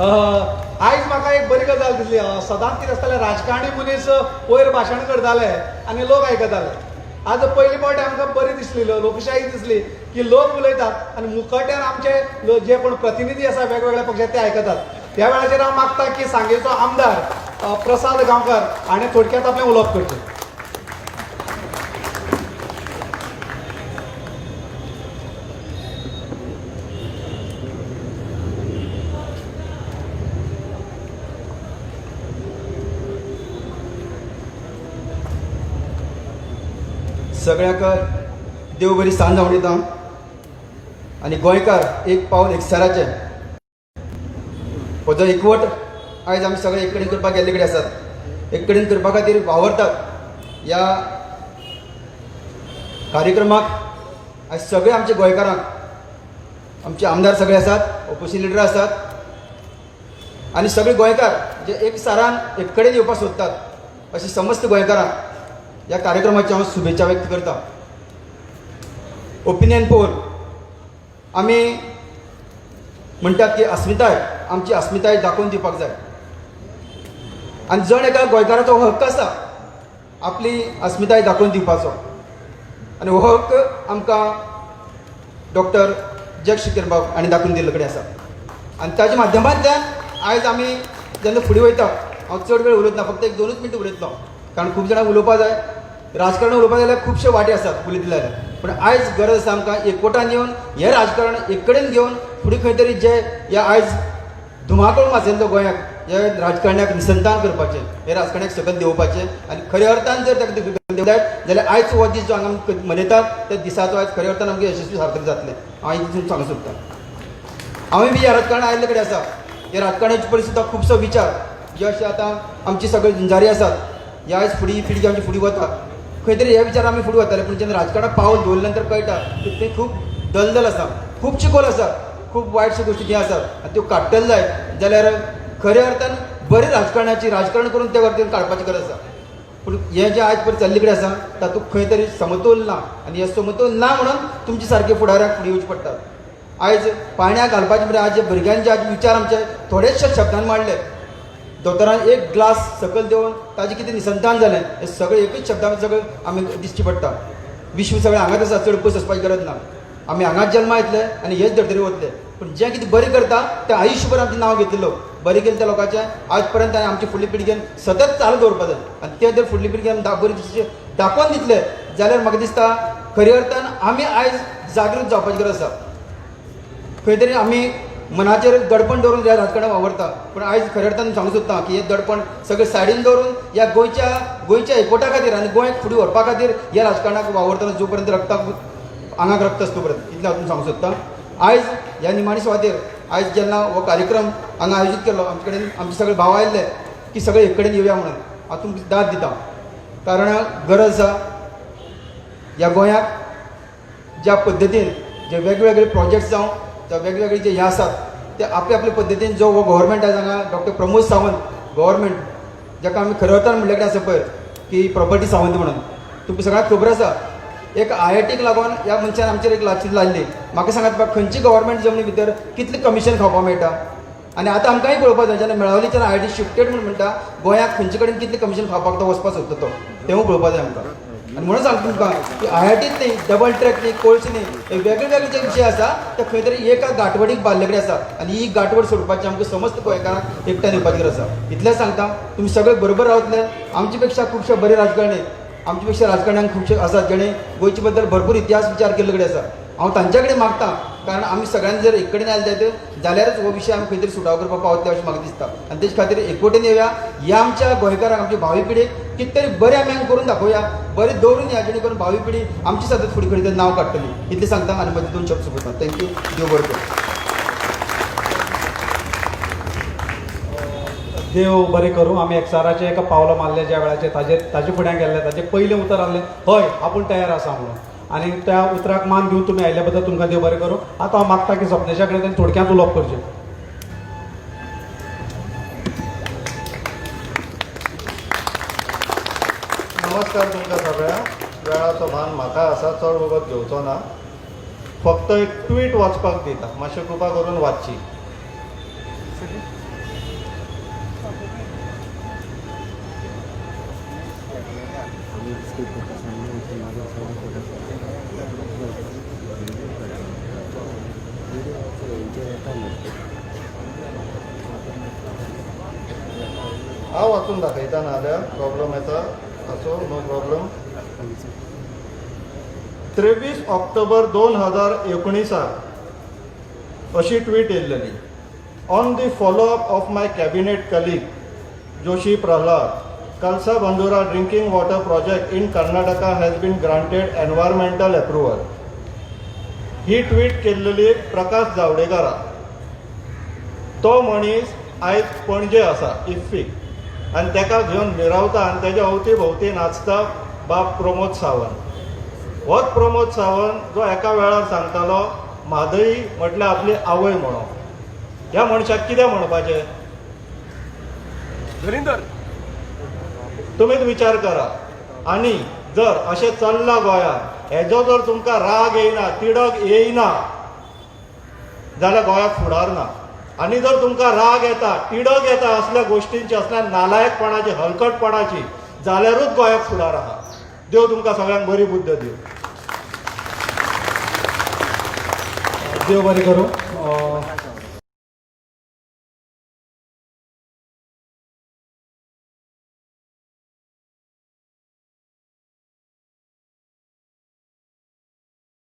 आयज म्हाका एक बरी गजाल दिसली. सदांच कितें आसतालें, राजकारणी मनीस वयर भाशण करताले आनी लोक आयकताले. आज पयलीं फावटी आमकां बरी दिसली, लोकशाही दिसली की लोक उलयतात आनी मुखट्यान आमचे जे कोण प्रतिनिधी आसा वेगवेगळ्या पक्षाचे ते आयकतात. त्या वेळाचेर हांव मागता की सांगेचो आमदार प्रसाद गांवकर हाणें थोडक्यात आपलें उलोवप करचें. सगळ्याक देव बरी सांज जावं दिता. आनी गोंयकार एक पावल एकसराचे हो जो एकवट आयज आमी सगळे एक कडेन करपाक गेल्ले कडेन आसात, एक कडेन करपा खातीर वावरतात. ह्या कार्यक्रमाक आयज सगळे आमचे गोंयकारांक, आमचे आमदार सगळे आसात, ओपोजिशन लिडर आसात आनी सगळे गोंयकार जे एक सारान एक कडेन येवपाक सोदतात अशें समस्त गोंयकारांक ह्या कार्यक्रमाची हांव शुभेच्छा व्यक्त करता. ओपिनियन पोल आमी म्हणटात की अस्मिताय, आमची अस्मिताय दाखोवन दिवपाक जाय. आनी जण एका गोंयकाराचो हक्क आसा आपली अस्मिताय दाखोवन दिवपाचो. आनी हो हक्क आमकां डॉक्टर जगशिकन बाब हांणी दाखोवन दिल्ले कडेन आसा. आनी ताच्या माध्यमांतल्यान आयज आमी जेन्ना फुडें वयता, हांव चड वेळ उलयतना, फक्त एक 2 मिनटां उलयतलो, कारण खूब जाणांक उलोवपाक जाय. राजकारण उलोवपाक जाल्यार खुबशे वाटे आसात उलयतले जाल्यार, पूण आयज गरज आसा आमकां एकवटान येवन हें राजकारण एक कडेन घेवन फुडें खंय तरी जे ह्या आयज धुमाकूळ माचयल्लो गोंयाक, हे राजकारण्याक निसंतान करपाचें, हे राजकारण्याक सकयल देंवोवपाचें. आनी खऱ्या अर्थान जर ताका देंवले जाल्यार आयज हो दीस जो हांगा आमी मनयतात त्या दिसाचो आयज खऱ्या अर्थान आमकां यशस्वी सार्थक जातलें. हांव हें दिसून सांगूंक सोदतां. हांवूय बी ह्या राजकारणान आयिल्ले कडेन आसा. ह्या राजकारणाची परिस्थिती खुबसो विचार जे अशें आतां आमची सगळे झुंजारी आसात, हे आयज फुडें पिळगी आमची फुडें वता, खंय तरी हे विचार आमी फुडें वताले. पूण जेन्ना राजकारणाक पावल दवरले नंतर कळटा की तें खूब दलदल आसा, खूब चिकोल आसा, खूब वायटश्यो गोश्टी ज्यो आसात आनी त्यो काडटले जाय जाल्यार खऱ्या अर्थान बरे राजकारण करून त्या वरतीन काडपाची गरज आसा. पूण हें जें आयज पळय चल्ले कडेन आसा तातूंत खंय तरी समतोल ना. आनी हे समतोल ना म्हणून तुमचे सारके फुडाऱ्याक फुडें येवचें पडटा. आयज पाळण्याक घालपाचे म्हणजे आज जे भुरग्यांचे आज विचार आमचे थोडेशे शब्दांत मांडले. दोतोरान एक ग्लास सकयल देवन ताजें कितें निसंतान जालें हें सगळें एकच शब्दांत सगळें आमी दिश्टी पडटा. विश्व सगळें हांगाच आसा, चड पयस वचपाची गरज ना. आमी हांगाच जल्मा येतले आनी हेच धर्तरेर वतले. पूण जें कितें बरें करता तें आयुश्यभर आमचें नांव घेतलेलो, बरें केलें त्या लोकांचें आज पर्यंत आमचे फुडले पिळगेन सतत चालू दवरपाक जाय. आनी तें जर फुडले पिळगेन बरें दाखोवन दितले जाल्यार म्हाका दिसता खऱ्या अर्थान आमी आयज जागृत जावपाची गरज आसा. खंय तरी आमी मनाचेर दडपण दवरून ह्या राजकारणाक वावरता, पूण आयज खऱ्या अर्थान सांगूंक सोदता की हें दडपण सगळें सायडीन दवरून ह्या गोंयच्या एकवटा खातीर आनी गोंयक फुडें व्हरपा खातीर ह्या राजकारणाक वावरतना जो पर्यंत आंगाक रक्त आसता पर्यंत इतलें हांव सांगूंक सोदता. आयज ह्या निमाणे सुवातेर आयज जेन्ना हो कार्यक्रम हांगा आयोजीत केलो, आमचे कडेन आमचे सगळे भाव आयिल्ले की सगळे एक कडेन येवया म्हणून हांव तुमकां दाद दिता. कारण गरज आसा ह्या गोंयाक ज्या पद्दतीन जे वेगवेगळे प्रोजेक्ट्स जावं जावं वेगवेगळे जे हे आसात ते आपले पद्दतीन जो हो गव्हर्मेंट आयज हांगा डॉक्टर प्रमोद सावंत गव्हर्मेंट, जाका आमी खऱ्या अर्थान म्हणले कडेन आसा पळय की प्रॉपर्टी सावंत म्हणून, तुमकां सगळ्यांक खबर आसा. एक IITक लागून ह्या मनशान आमचेर एक लाची लायल्ली. म्हाका सांगात खंयची गव्हर्मेंट जमनी भितर कितलें कमिशन खावपाक मेळटा. आनी आतां आमकांय पळोवपाक जाय जेन्ना मेळावलीच्यान IIT शिफ्टेड म्हूण म्हणटा गोंयाक खंयचे कडेन कितलें कमिशन खावपाक तो वचपाक सोदता तो तेवूय पळोवपाक जाय आमकां. आनी म्हणून सांगता तुमकां की IITत न्ही, डबल ट्रॅक न्ही, कोल्स न्ही, हे वेगळे जे विशय आसा ते खंय तरी एका गांठवडीक बांदले कडेन आसा. आनी ही गांठवड सोडपाची आमकां समस्त गोंयकारांक एकट्यान येवपाची गरज आसा. इतलें सांगता. तुमी सगळे बरोबर रावतले. आमचे पेक्षा खुबशे बरे राजकारणी, आमचे पेक्षा राजकारण्यांक खुबशे आसात जेणे गोंयचे बद्दल भरपूर इतिहास विचार केल्ले कडेन आसा. हांव तांच्या कडेन मागता, कारण आमी सगळ्यांनी जर एक कडेन आयले जायत जाल्यारच हो विशय आमी खंय तरी सुटाव करपाक पावतले अशें म्हाका दिसता. आनी तेचे खातीर एकवटेन येवया. ह्या आमच्या गोंयकारांक, आमच्या भावी पिढीक कितें तरी बरें आमी हांगा करून दाखोवया, बरें दवरून या जेणे करून भावी पिढी आमची सतत फुडें खंय तरी नांव काडटली. इतलें सांगता आनी म्हजे 2 शब्द सोंपयता. थँक्यू. देव बरें करूं. देव बरें करूं. आमी एकसाराचे एका पावलां मारले ज्या वेळाचेर ताजे फुड्यान गेल्ले, ताजें पयलें उतर आहलें हय आपूण तयार आसा म्हणून. आनी त्या उतराक मान दिवन तुमी आयिल्ल्या बद्दल तुमकां देव बरें करूं. आतां हांव मागता की सपनेशा कडेन थोडक्यांत उलोवप करचें. नमस्कार तुमकां सगळ्यांक. वेळाचो भान म्हाका आसा, चड वगत घेवचो ना. फक्त एक ट्वीट वाचपाक दिता, मातशें कृपा करून वाचची. हांव वाचून दाखयता नाल्यार प्रॉब्लम येता असो नो प्रॉब्लम. 23 ऑक्टोबर 2019 अशी ट्वीट येयल्लेली. On the follow up of my cabinet colleague Joshi Pralhad, Kalsa Bandura drinking water project in Karnataka has been granted environmental approval. ही ट्वीट केल्लेली प्रकाश जावडेकरा. तो मनीस आयज पणजे आसा इफ्फीक आनी ताका घेवन मिरावता आनी ताच्या अवती भोवती नाचता बाब प्रमोद सावंत. होच प्रमोद सावंत जो एका वेळार सांगतालो म्हादई म्हटल्यार आपली आवय म्हणून. ह्या मनशाक कितें म्हणपाचें? तुमीच विचार करा. आनी जर अशें चल्लां गोंयांत, हेजो जर तुमकां राग येयना, तिडक येयना जाल्यार गोंयाक फुडार ना. आनी जर तुमकां राग येता, तिडक येता असल्या गोश्टींची, असल्या नालायकपणाची, हलकटपणाची, जाल्यारूच गोंयाक फुडार आहा. देव तुमकां सगळ्यांक बरी बुद्ध दिवं. देव बरें करूं.